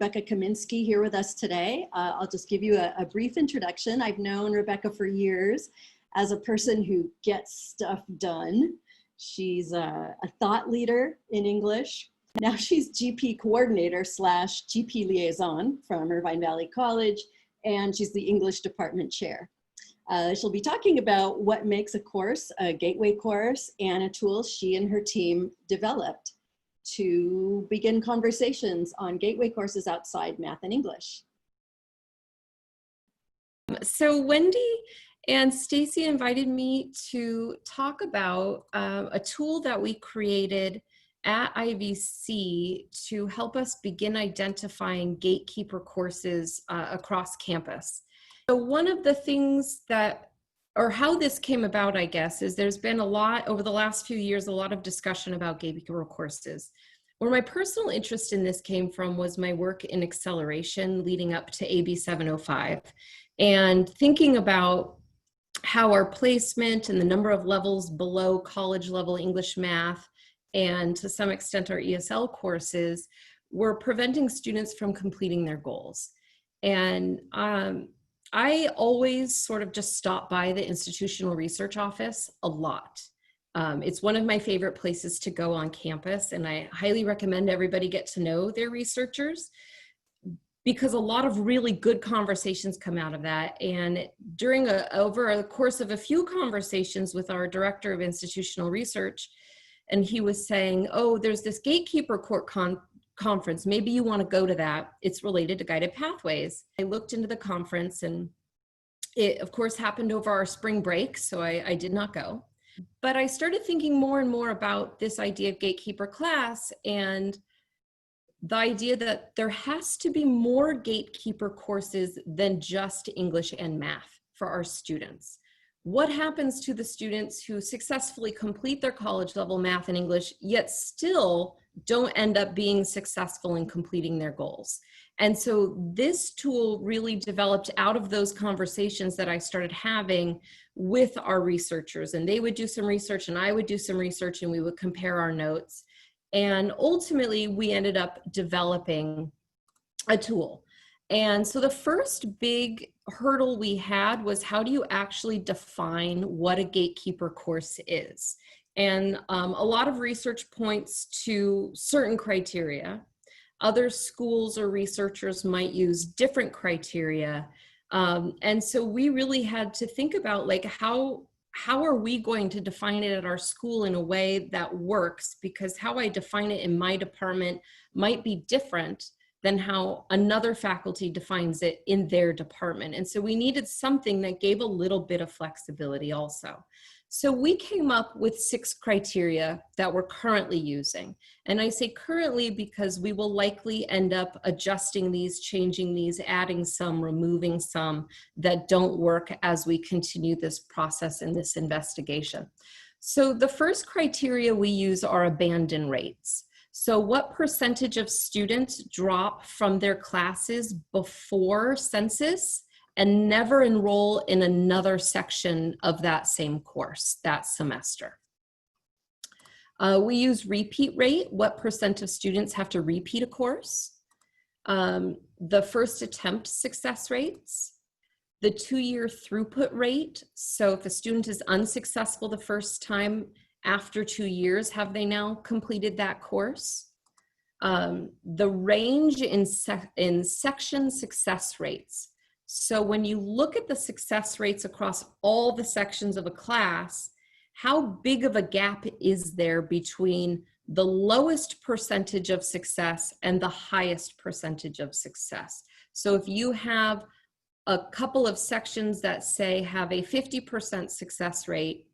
Rebecca Kaminsky here with us today. I'll just give you a brief introduction. I've known Rebecca for years as a person who gets stuff done. She's a thought leader in English. Now she's GP coordinator / GP liaison from Irvine Valley College, and she's the English department chair. She'll be talking about what makes a course a gateway course and a tool she and her team developed to begin conversations on gateway courses outside math and English. So Wendy and Stacy invited me to talk about a tool that we created at IVC to help us begin identifying gatekeeper courses across campus. So one of the things that, or how this came about, I guess, is there's been a lot over the last few years, a lot of discussion about gatekeeper courses. Where my personal interest in this came from was my work in acceleration leading up to AB 705 and thinking about how our placement and the number of levels below college level English math and to some extent our ESL courses were preventing students from completing their goals. And I always sort of just stop by the institutional research office a lot. It's one of my favorite places to go on campus, and I highly recommend everybody get to know their researchers because a lot of really good conversations come out of that. And during over a course of a few conversations with our director of institutional research, and he was saying, oh, there's this Gatekeeper conference, maybe you want to go to that. It's related to guided pathways. I looked into the conference, and it of course happened over our spring break, so I did not go. But I started thinking more and more about this idea of gatekeeper class and the idea that there has to be more gatekeeper courses than just English and math for our students. What happens to the students who successfully complete their college level math and English, yet still don't end up being successful in completing their goals? And so this tool really developed out of those conversations that I started having with our researchers, and they would do some research and I would do some research and we would compare our notes. And ultimately we ended up developing a tool. And so the first big hurdle we had was, how do you actually define what a gatekeeper course is? And a lot of research points to certain criteria. Other schools or researchers might use different criteria. And so we really had to think about, like, how are we going to define it at our school in a way that works? Because how I define it in my department might be different than how another faculty defines it in their department. And so we needed something that gave a little bit of flexibility also. So we came up with 6 criteria that we're currently using. And I say currently because we will likely end up adjusting these, changing these, adding some, removing some that don't work as we continue this process and this investigation. So the first criteria we use are abandon rates. So what percentage of students drop from their classes before census and never enroll in another section of that same course that semester? We use repeat rate, what percent of students have to repeat a course, the first attempt success rates, the 2-year throughput rate. So if a student is unsuccessful the first time, after 2 years, have they now completed that course? The range in section success rates. So when you look at the success rates across all the sections of a class, how big of a gap is there between the lowest percentage of success and the highest percentage of success? So if you have a couple of sections that say have a 50% success rate,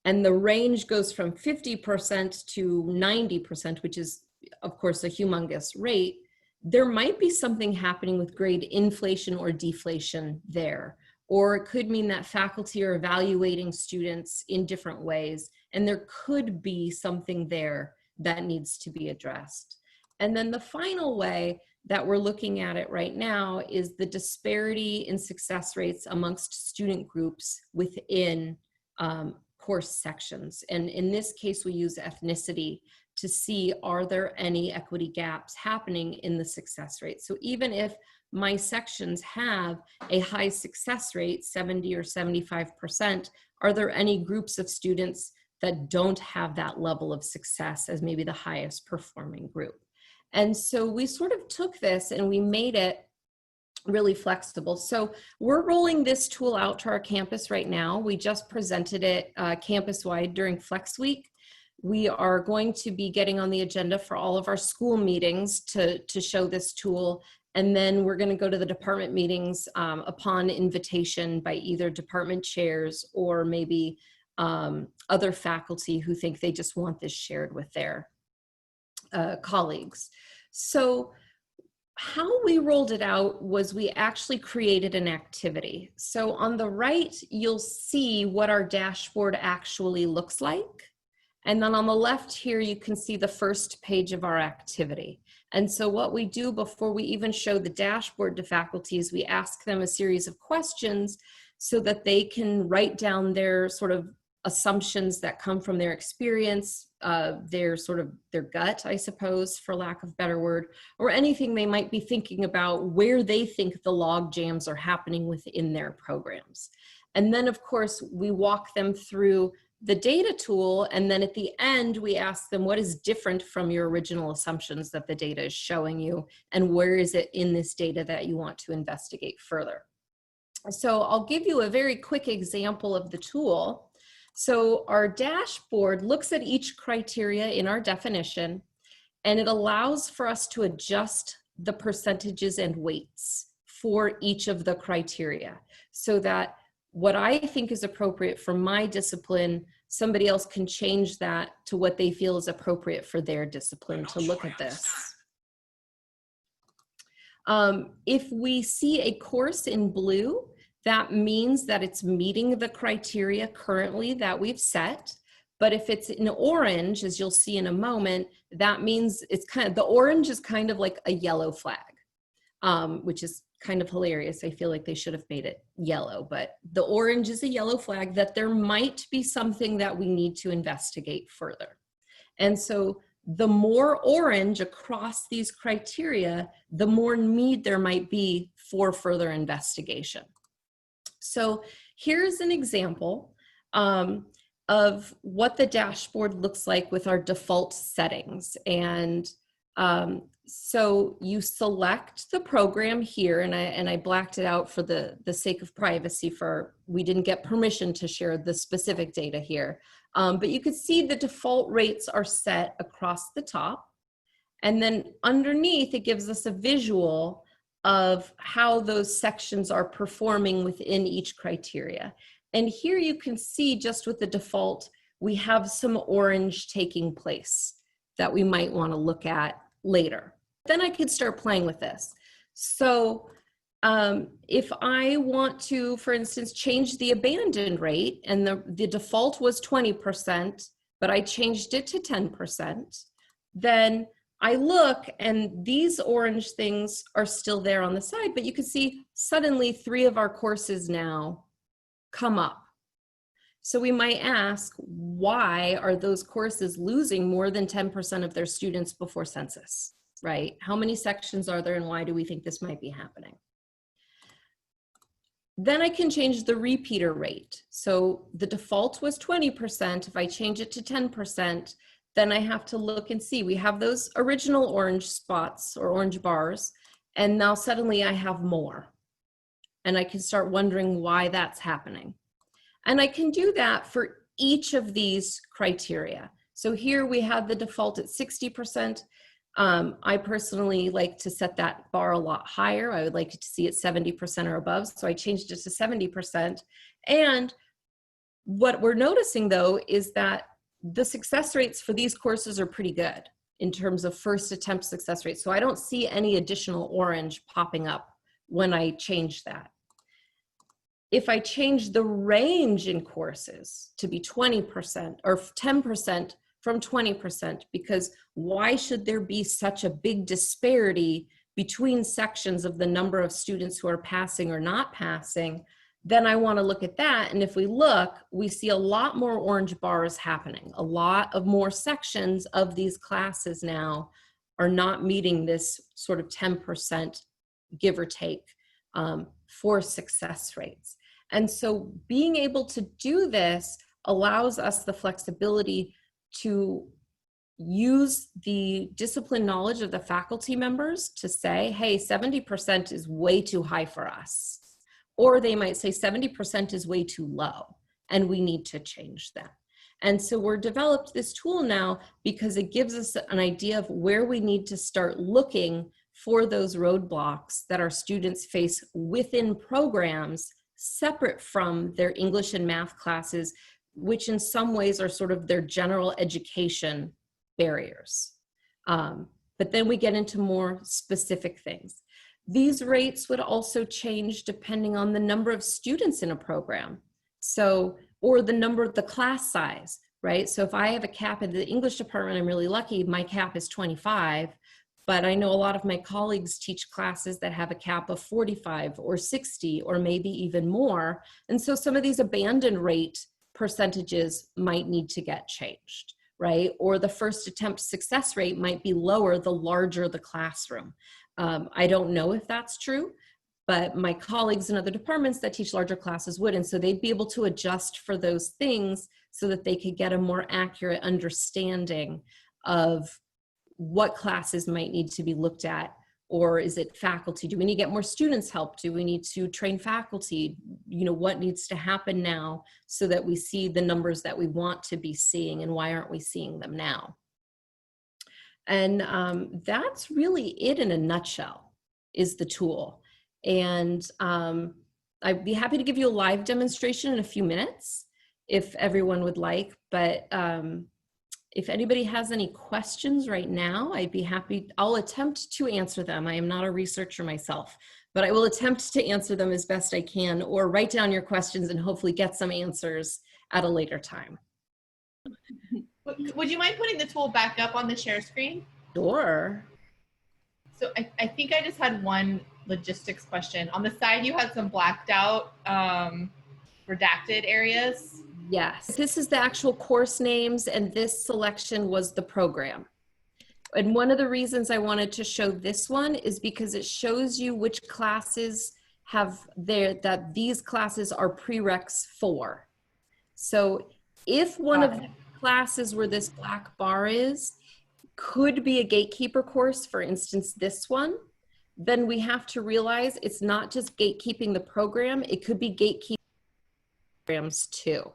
and the range goes from 50% to 90%, which is, of course, a humongous rate, there might be something happening with grade inflation or deflation there. Or it could mean that faculty are evaluating students in different ways, and there could be something there that needs to be addressed. And then the final way that we're looking at it right now is the disparity in success rates amongst student groups within course sections. And in this case, we use ethnicity to see, are there any equity gaps happening in the success rate? So even if my sections have a high success rate, 70 or 75%, are there any groups of students that don't have that level of success as maybe the highest performing group? And so we sort of took this and we made it really flexible. So we're rolling this tool out to our campus right now. We just presented it campus-wide during Flex Week. We are going to be getting on the agenda for all of our school meetings to show this tool. And then we're going to go to the department meetings upon invitation by either department chairs or maybe other faculty who think they just want this shared with their colleagues. So how we rolled it out was we actually created an activity. So on the right, you'll see what our dashboard actually looks like. And then on the left here, you can see the first page of our activity. And so what we do before we even show the dashboard to faculty is we ask them a series of questions so that they can write down their sort of assumptions that come from their experience, their gut, I suppose, for lack of a better word, or anything they might be thinking about where they think the log jams are happening within their programs. And then of course, we walk them through the data tool, and then at the end, we ask them what is different from your original assumptions that the data is showing you, and where is it in this data that you want to investigate further. So I'll give you a very quick example of the tool. So our dashboard looks at each criteria in our definition, and it allows for us to adjust the percentages and weights for each of the criteria so that what I think is appropriate for my discipline, somebody else can change that to what they feel is appropriate for their discipline to look at this. If we see a course in blue, that means that it's meeting the criteria currently that we've set. But if it's in orange, as you'll see in a moment, that means it's kind of, the orange is kind of like a yellow flag, which is kind of hilarious. I feel like they should have made it yellow, but the orange is a yellow flag that there might be something that we need to investigate further. And so the more orange across these criteria, the more need there might be for further investigation. So here's an example of what the dashboard looks like with our default settings. And so you select the program here, and I blacked it out for the sake of privacy, for we didn't get permission to share the specific data here. But you can see the default rates are set across the top. And then underneath, it gives us a visual of how those sections are performing within each criteria. And here you can see just with the default, we have some orange taking place that we might want to look at later. Then I could start playing with this. So if I want to, for instance, change the abandon rate, and the default was 20%, but I changed it to 10%, then I look and these orange things are still there on the side, but you can see suddenly 3 of our courses now come up. So we might ask, why are those courses losing more than 10% of their students before census, right? How many sections are there, and why do we think this might be happening? Then I can change the repeater rate. So the default was 20%. If I change it to 10%, then I have to look and see. We have those original orange spots or orange bars, and now suddenly I have more. And I can start wondering why that's happening. And I can do that for each of these criteria. So here we have the default at 60%. I personally like to set that bar a lot higher. I would like to see it 70% or above. So I changed it to 70%. And what we're noticing though is that the success rates for these courses are pretty good in terms of first attempt success rates. So I don't see any additional orange popping up when I change that. If I change the range in courses to be 20% or 10% from 20%, because why should there be such a big disparity between sections of the number of students who are passing or not passing? then I want to look at that. And if we look, we see a lot more orange bars happening. A lot of more sections of these classes now are not meeting this sort of 10% give or take for success rates. And so being able to do this allows us the flexibility to use the discipline knowledge of the faculty members to say, hey, 70% is way too high for us. Or they might say 70% is way too low and we need to change that. And so we're developed this tool now because it gives us an idea of where we need to start looking for those roadblocks that our students face within programs separate from their English and math classes, which in some ways are sort of their general education barriers. But then we get into more specific things. These rates would also change depending on the number of students in a program. So, or the number of the class size, right? So if I have a cap in the English department, I'm really lucky, my cap is 25, but I know a lot of my colleagues teach classes that have a cap of 45 or 60 or maybe even more. And so some of these abandon rate percentages might need to get changed, right? Or the first attempt success rate might be lower the larger the classroom. I don't know if that's true, but my colleagues in other departments that teach larger classes would, and so they'd be able to adjust for those things so that they could get a more accurate understanding of what classes might need to be looked at. Or is it faculty? Do we need to get more students help? Do we need to train faculty? You know, what needs to happen now so that we see the numbers that we want to be seeing, and why aren't we seeing them now? And that's really it in a nutshell, is the tool. And I'd be happy to give you a live demonstration in a few minutes if everyone would like, but if anybody has any questions right now, I'd be happy. I'll attempt to answer them. I am not a researcher myself, but I will attempt to answer them as best I can, or write down your questions and hopefully get some answers at a later time. Would you mind putting the tool back up on the share screen? Sure. So I think I just had one logistics question. On the side, you had some blacked out redacted areas. Yes, this is the actual course names, and this selection was the program. And one of the reasons I wanted to show this one is because it shows you which classes have that these classes are prereqs for. So if one of the classes where this black bar is could be a gatekeeper course, for instance, this one, then we have to realize it's not just gatekeeping the program, it could be gatekeeping programs too,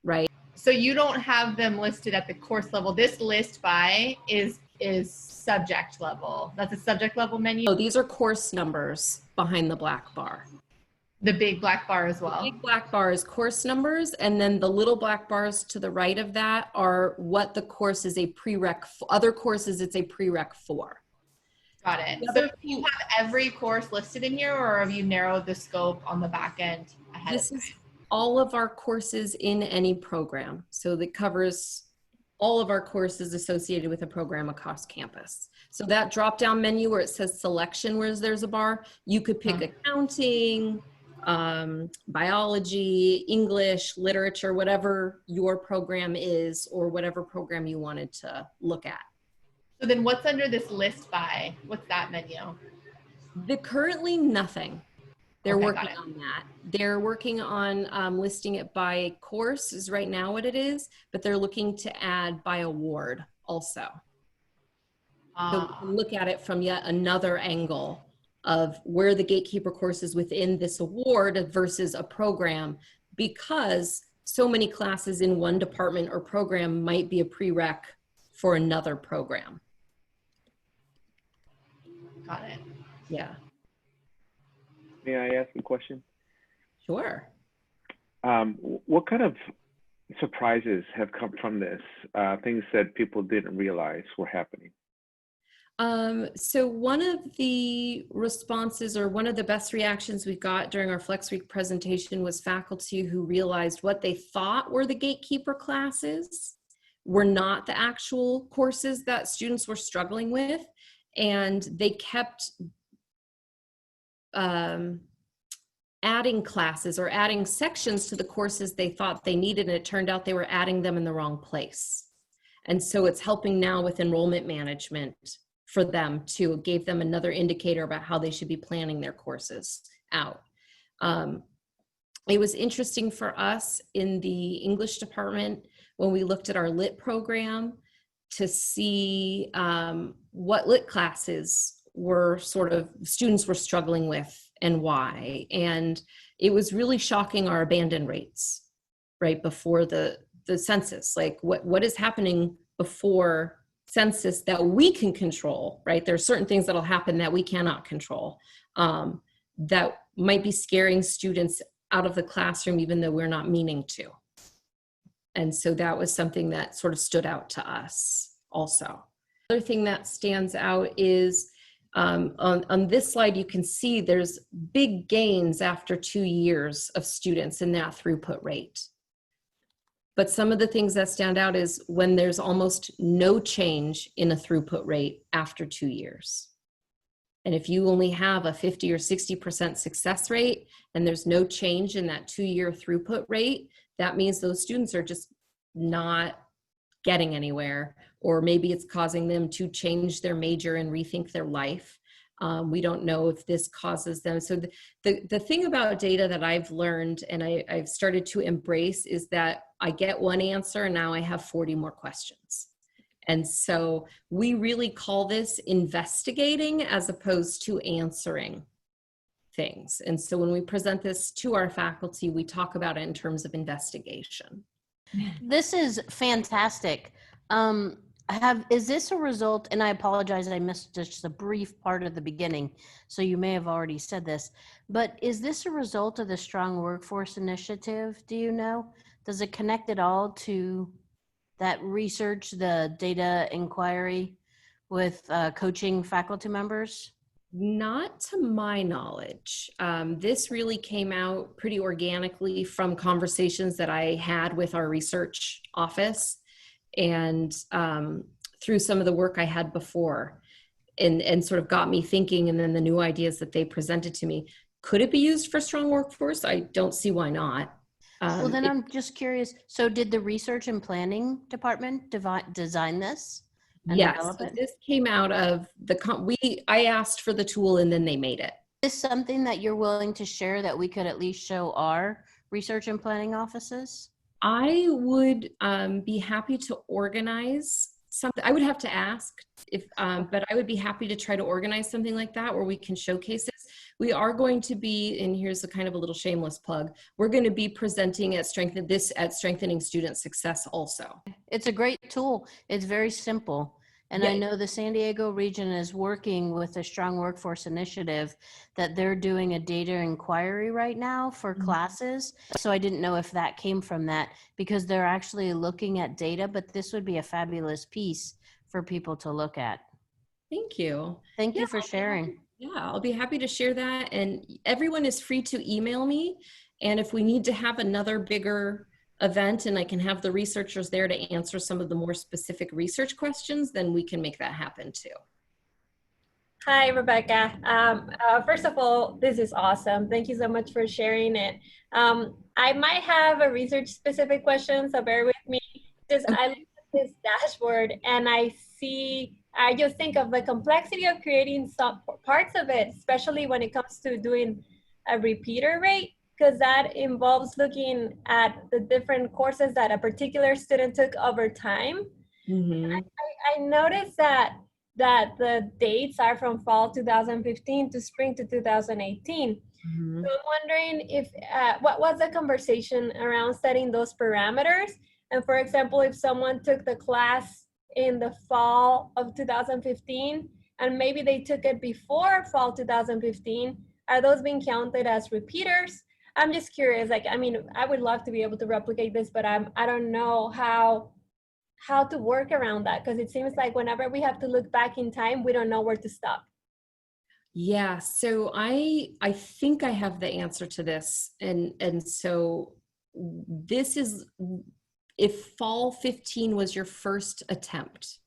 right? So you don't have them listed at the course level. This list by is subject level. That's a subject level menu. Oh, these are course numbers behind the black bar. The big black bar as well. The big black bar is course numbers, and then the little black bars to the right of that are what the course is a prereq for. Other courses it's a prereq for. Got it. So do you have every course listed in here, or have you narrowed the scope on the back end ahead of time? This is all of our courses in any program. So that covers all of our courses associated with a program across campus. So that drop down menu where it says selection, where there's a bar, you could pick accounting, biology, English, literature, whatever your program is, or whatever program you wanted to look at. So then what's under this list by? What's that menu? Currently nothing. They're Okay, working on that. They're working on listing it by course is right now what it is, but they're looking to add by award also. So we can look at it from yet another angle of where the gatekeeper course is within this award versus a program, because so many classes in one department or program might be a prereq for another program. Got it. Yeah. May I ask a question? Sure. What kind of surprises have come from this? Things that people didn't realize were happening? So one of the responses, or one of the best reactions we got during our Flex Week presentation, was faculty who realized what they thought were the gatekeeper classes were not the actual courses that students were struggling with. And they kept adding classes or adding sections to the courses they thought they needed, and it turned out they were adding them in the wrong place. And so it's helping now with enrollment management for them too. It gave them another indicator about how they should be planning their courses out. It was interesting for us in the English department when we looked at our lit program to see what lit classes were students were struggling with and why. And it was really shocking, our abandon rates right before the census. Like what is happening before census that we can control, right? There are certain things that'll happen that we cannot control that might be scaring students out of the classroom, even though we're not meaning to. And so that was something that sort of stood out to us also. Another thing that stands out is on this slide, you can see there's big gains after 2 years of students in that throughput rate. But some of the things that stand out is when there's almost no change in a throughput rate after 2 years. And if you only have a 50 or 60% success rate and there's no change in that 2-year throughput rate, that means those students are just not getting anywhere, or maybe it's causing them to change their major and rethink their life. We don't know if this causes them. So the thing about data that I've learned and I've started to embrace is that I get one answer and now I have 40 more questions. And so we really call this investigating as opposed to answering things. And so when we present this to our faculty, we talk about it in terms of investigation. This is fantastic. Is this a result, and I apologize, I missed just a brief part of the beginning, so you may have already said this, but is this a result of the Strong Workforce Initiative, do you know? Does it connect at all to that research, the data inquiry with coaching faculty members? Not to my knowledge. This really came out pretty organically from conversations that I had with our research office and through some of the work I had before and sort of got me thinking, and then the new ideas that they presented to me. Could it be used for strong workforce? I don't see why not. Well, then I'm just curious. So did the research and planning department design this? Yes, so this came out of I asked for the tool and then they made it. Is this something that you're willing to share that we could at least show our research and planning offices? I would be happy to organize something. I would have to ask if, but I would be happy to try to organize something like that where we can showcase this. We are going to be, and here's a kind of a little shameless plug, we're going to be presenting at Strengthening Student Success also. It's a great tool. It's very simple. And Yeah. I know the San Diego region is working with the Strong Workforce Initiative that they're doing a data inquiry right now for classes. So I didn't know if that came from that because they're actually looking at data, but this would be a fabulous piece for people to look at. Thank you. Thank you for sharing. Yeah, I'll be happy to share that. And everyone is free to email me. And if we need to have another bigger event and I can have the researchers there to answer some of the more specific research questions, then we can make that happen too. Hi, Rebecca. First of all, this is awesome. Thank you so much for sharing it. I might have a research specific question, so bear with me. I look at this dashboard and I just think of the complexity of creating some parts of it, especially when it comes to doing a repeater rate, because that involves looking at the different courses that a particular student took over time. Mm-hmm. I noticed that the dates are from fall 2015 to spring to 2018. Mm-hmm. So I'm wondering if what was the conversation around setting those parameters? And for example, if someone took the class in the fall of 2015 and maybe they took it before fall 2015, are those being counted as repeaters? I'm just curious. Like, I mean, I would love to be able to replicate this, but I don't know how to work around that, because it seems like whenever we have to look back in time, we don't know where to stop. Yeah, so I think I have the answer to this. And so this is, if fall 15 was your first attempt,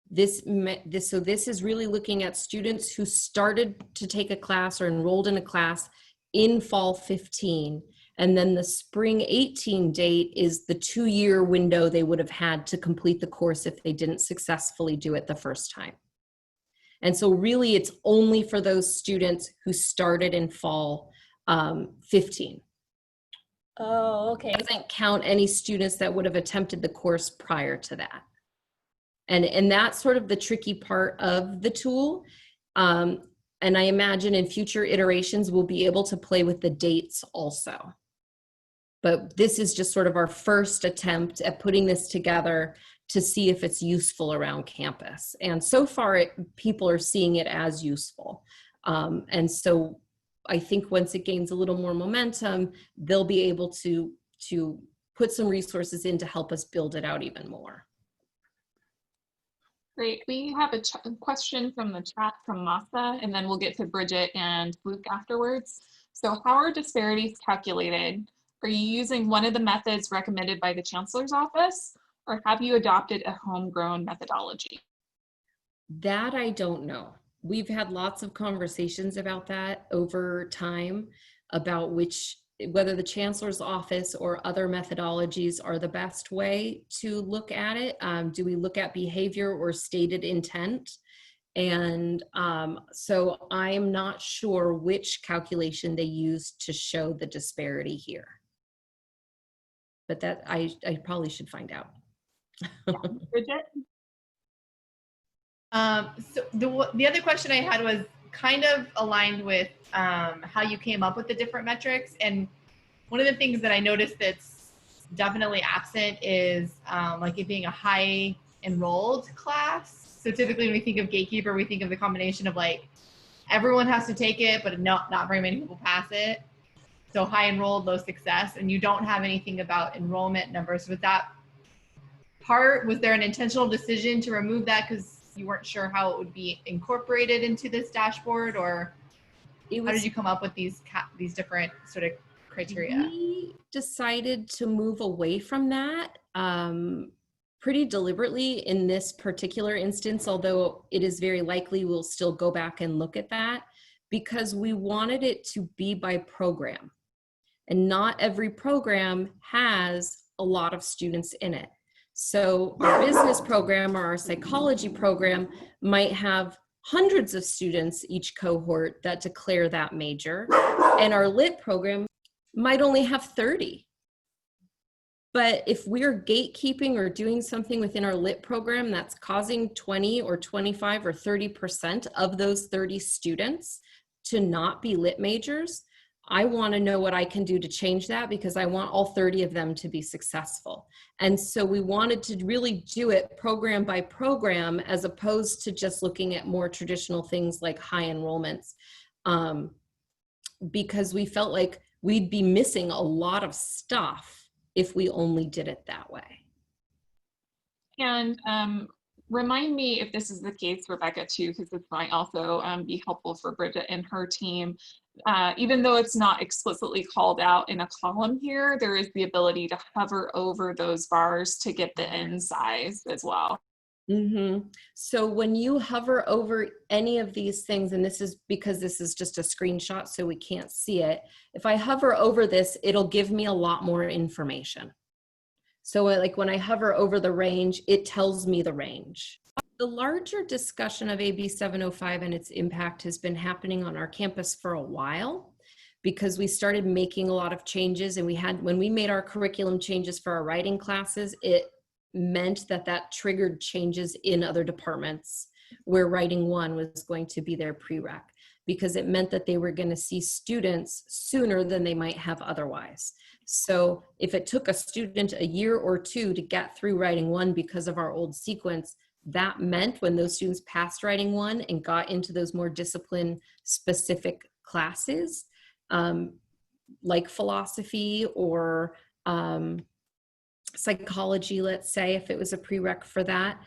this is really looking at students who started to take a class or enrolled in a class in fall 15. And then the spring 18 date is the 2-year window they would have had to complete the course if they didn't successfully do it the first time. And so really it's only for those students who started in fall 15. Oh, okay. It doesn't count any students that would have attempted the course prior to that. And that's sort of the tricky part of the tool. And I imagine in future iterations, we'll be able to play with the dates also. But this is just sort of our first attempt at putting this together to see if it's useful around campus. And so far, people are seeing it as useful. And so I think once it gains a little more momentum, they'll be able to put some resources in to help us build it out even more. Great. We have a question from the chat from Masa, and then we'll get to Bridget and Luke afterwards. So how are disparities calculated? Are you using one of the methods recommended by the Chancellor's office, or have you adopted a homegrown methodology? That I don't know. We've had lots of conversations about that over time, about whether the Chancellor's office or other methodologies are the best way to look at it. Do we look at behavior or stated intent? And so I'm not sure which calculation they use to show the disparity here. But that I probably should find out. Bridget? So the other question I had was kind of aligned with how you came up with the different metrics. And one of the things that I noticed that's definitely absent is like it being a high enrolled class. So typically when we think of Gatekeeper, we think of the combination of like everyone has to take it, but not very many people pass it. So high enrolled, low success, and you don't have anything about enrollment numbers. Was that part, was there an intentional decision to remove that because you weren't sure how it would be incorporated into this dashboard, or how did you come up with these different sort of criteria? We decided to move away from that pretty deliberately in this particular instance, although it is very likely we'll still go back and look at that, because we wanted it to be by program. And not every program has a lot of students in it. So our business program or our psychology program might have hundreds of students each cohort that declare that major, and our lit program might only have 30. But if we're gatekeeping or doing something within our lit program that's causing 20 or 25 or 30% of those 30 students to not be lit majors, I want to know what I can do to change that, because I want all 30 of them to be successful. And so we wanted to really do it program by program, as opposed to just looking at more traditional things like high enrollments, because we felt like we'd be missing a lot of stuff if we only did it that way. And remind me if this is the case, Rebecca, too, because this might also be helpful for Bridget and her team. Even though it's not explicitly called out in a column here, there is the ability to hover over those bars to get the end size as well. Mm-hmm. So when you hover over any of these things, and this is because this is just a screenshot so we can't see it, if I hover over this, it'll give me a lot more information. So like when I hover over the range, it tells me the range. The larger discussion of AB 705 and its impact has been happening on our campus for a while, because we started making a lot of changes, and when we made our curriculum changes for our writing classes, it meant that triggered changes in other departments where writing 1 was going to be their prereq, because it meant that they were going to see students sooner than they might have otherwise. So if it took a student a year or 2 to get through writing 1 because of our old sequence, that meant when those students passed writing 1 and got into those more discipline specific classes, like philosophy or psychology, let's say, if it was a prereq for that,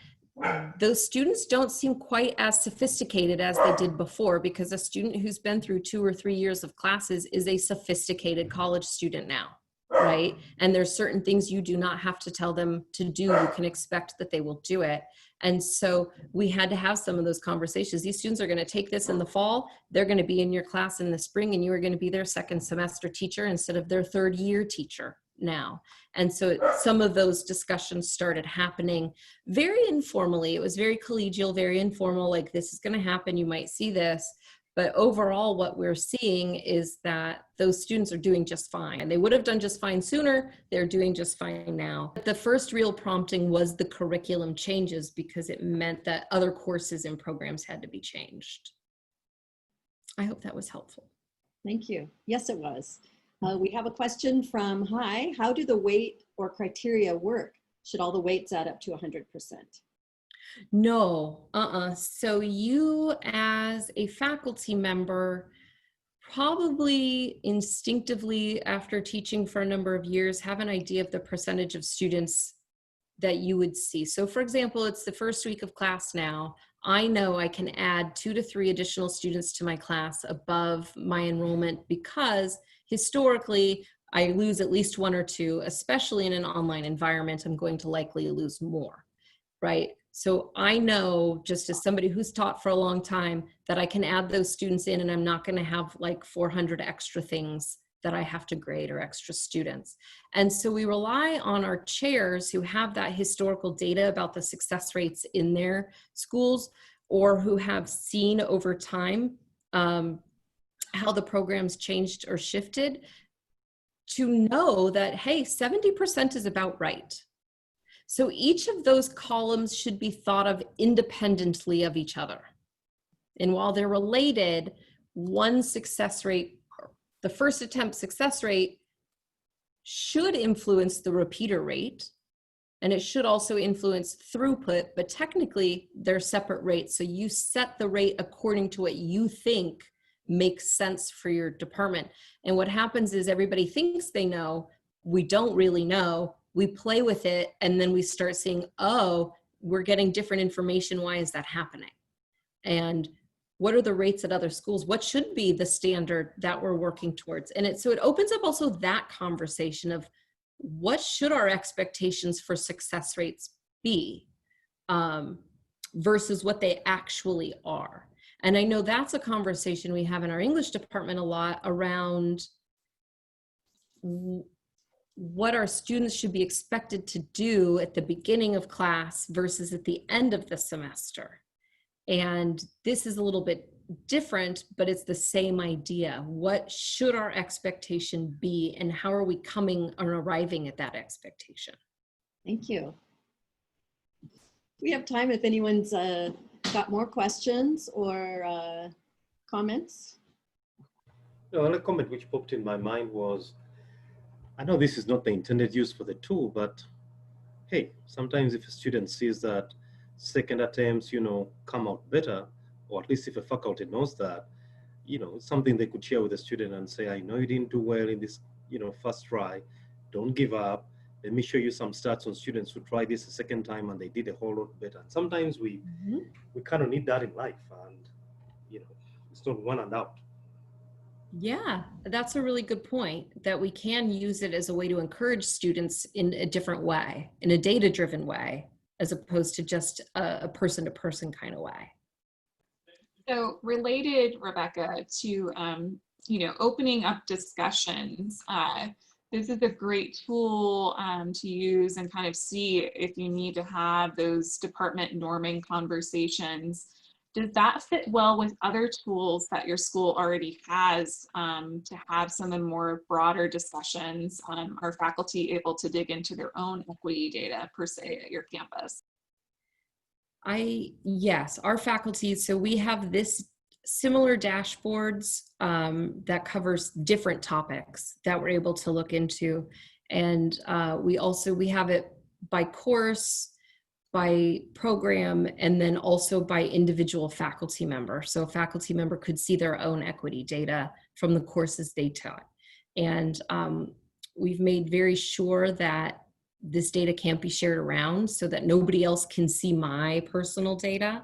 those students don't seem quite as sophisticated as they did before, because a student who's been through 2 or 3 years of classes is a sophisticated college student now. right? And there's certain things you do not have to tell them to do. You can expect that they will do it. And so we had to have some of those conversations. These students are going to take this in the fall. They're going to be in your class in the spring, and you are going to be their second semester teacher instead of their third year teacher now. And so some of those discussions started happening very informally. It was very collegial, very informal, like this is going to happen. You might see this. But overall, what we're seeing is that those students are doing just fine. And they would have done just fine sooner. They're doing just fine now. The first real prompting was the curriculum changes, because it meant that other courses and programs had to be changed. I hope that was helpful. Thank you. Yes, it was. We have a question from Hi. How do the weight or criteria work? Should all the weights add up to 100%? No, So you as a faculty member, probably instinctively after teaching for a number of years, have an idea of the percentage of students that you would see. So for example, it's the first week of class now. I know I can add 2 to 3 additional students to my class above my enrollment, because historically I lose at least 1 or 2, especially in an online environment. I'm going to likely lose more, right? So I know, just as somebody who's taught for a long time, that I can add those students in, and I'm not going to have like 400 extra things that I have to grade or extra students. And so we rely on our chairs who have that historical data about the success rates in their schools, or who have seen over time how the programs changed or shifted, to know that, hey, 70% is about right. So each of those columns should be thought of independently of each other. And while they're related, one success rate, the first attempt success rate, should influence the repeater rate, and it should also influence throughput, but technically they're separate rates. So you set the rate according to what you think makes sense for your department. And what happens is everybody thinks they know, we don't really know. We play with it, and then we start seeing, oh, we're getting different information. Why is that happening? And what are the rates at other schools? What should be the standard that we're working towards? And so it opens up also that conversation of what should our expectations for success rates be versus what they actually are. And I know that's a conversation we have in our English department a lot, around what our students should be expected to do at the beginning of class versus at the end of the semester. And this is a little bit different, but it's the same idea. What should our expectation be, and how are we coming or arriving at that expectation? Thank you. We have time if anyone's got more questions or comments. No, another comment which popped in my mind was, I know this is not the intended use for the tool, but hey, sometimes if a student sees that second attempts, come out better, or at least if a faculty knows that, it's something they could share with the student and say, I know you didn't do well in this, first try, don't give up. Let me show you some stats on students who tried this a second time and they did a whole lot better. And sometimes we kind of need that in life, and it's not one and out. Yeah, that's a really good point, that we can use it as a way to encourage students in a different way, in a data-driven way, as opposed to just a person-to-person kind of way. So related, Rebecca, to opening up discussions, this is a great tool to use and kind of see if you need to have those department norming conversations. Does that fit well with other tools that your school already has to have some of the more broader discussions? Are faculty able to dig into their own equity data per se at your campus? Yes, our faculty, so we have this similar dashboards that covers different topics that we're able to look into. And we have it by course, by program, and then also by individual faculty member. So a faculty member could see their own equity data from the courses they taught. And we've made very sure that this data can't be shared around so that nobody else can see my personal data.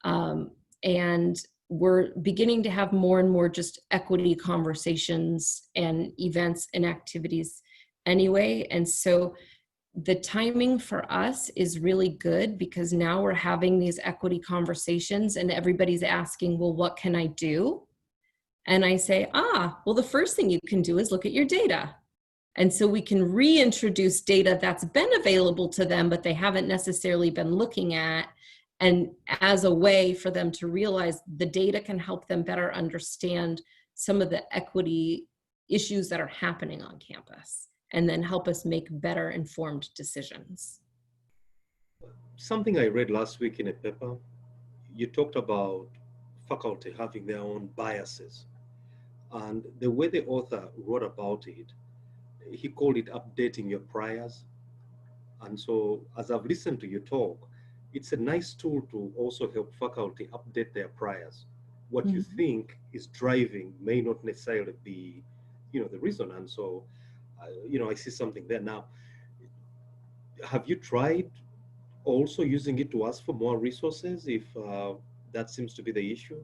And we're beginning to have more and more just equity conversations and events and activities anyway. And so the timing for us is really good because now we're having these equity conversations and everybody's asking, well, what can I do? And I say, well, the first thing you can do is look at your data. And so we can reintroduce data that's been available to them, but they haven't necessarily been looking at, and as a way for them to realize the data can help them better understand some of the equity issues that are happening on campus, and then help us make better informed decisions. Something I read last week in a paper, you talked about faculty having their own biases. And the way the author wrote about it, he called it updating your priors. And so as I've listened to you talk, it's a nice tool to also help faculty update their priors. What you think is driving may not necessarily be, the reason. And so, I see something there. Now, have you tried also using it to ask for more resources if that seems to be the issue?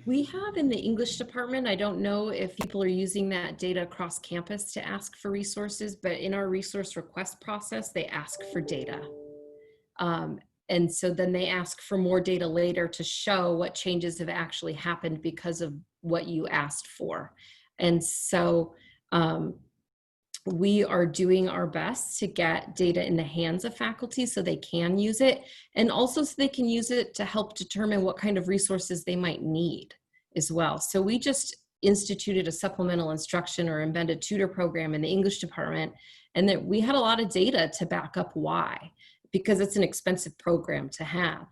We have in the English department, I don't know if people are using that data across campus to ask for resources, but in our resource request process, they ask for data. And so then they ask for more data later to show what changes have actually happened because of what you asked for. And so we are doing our best to get data in the hands of faculty so they can use it, and also so they can use it to help determine what kind of resources they might need as well. So we just instituted a supplemental instruction or embedded tutor program in the English department, and that we had a lot of data to back up why, because it's an expensive program to have.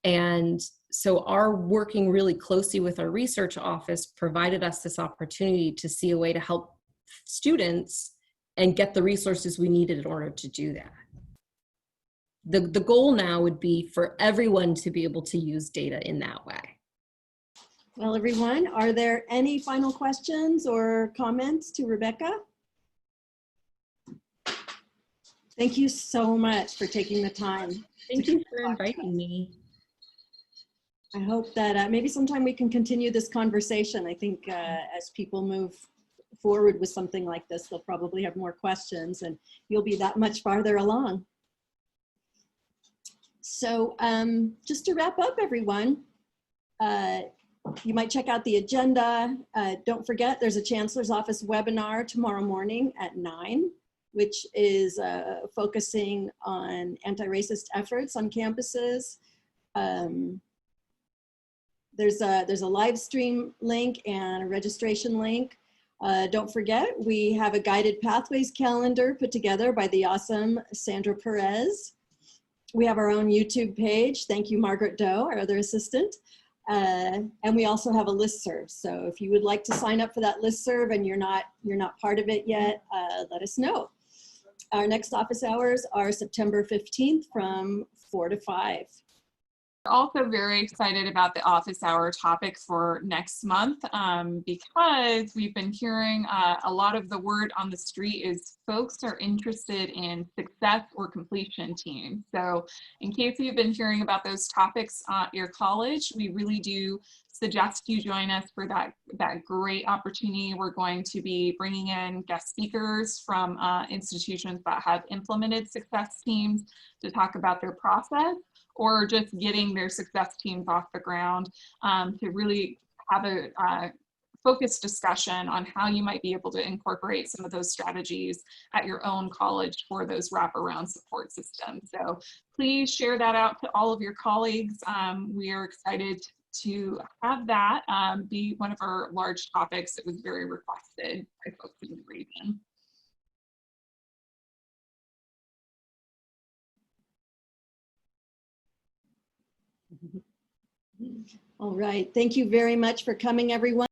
And so our working really closely with our research office provided us this opportunity to see a way to help students and get the resources we needed in order to do that. The goal now would be for everyone to be able to use data in that way. Well, everyone, are there any final questions or comments to Rebecca? Thank you so much for taking the time. Thank you for inviting me. I hope that maybe sometime we can continue this conversation. I think as people move forward with something like this, they'll probably have more questions and you'll be that much farther along. So just to wrap up, everyone, you might check out the agenda. Don't forget, there's a Chancellor's Office webinar tomorrow morning at 9, which is focusing on anti-racist efforts on campuses. There's a live stream link and a registration link. Don't forget, we have a guided pathways calendar put together by the awesome Sandra Perez. We have our own YouTube page. Thank you, Margaret Doe, our other assistant. And we also have a listserv. So if you would like to sign up for that listserv and you're not part of it yet, let us know. Our next office hours are September 15th from 4 to 5. We're also very excited about the office hour topic for next month because we've been hearing a lot of the word on the street is folks are interested in success or completion teams. So in case you've been hearing about those topics at your college, we really do suggest you join us for that great opportunity. We're going to be bringing in guest speakers from institutions that have implemented success teams to talk about their process, or just getting their success teams off the ground to really have a focused discussion on how you might be able to incorporate some of those strategies at your own college for those wraparound support systems. So please share that out to all of your colleagues. We are excited to have that be one of our large topics that was very requested by folks in the region. All right, thank you very much for coming, everyone.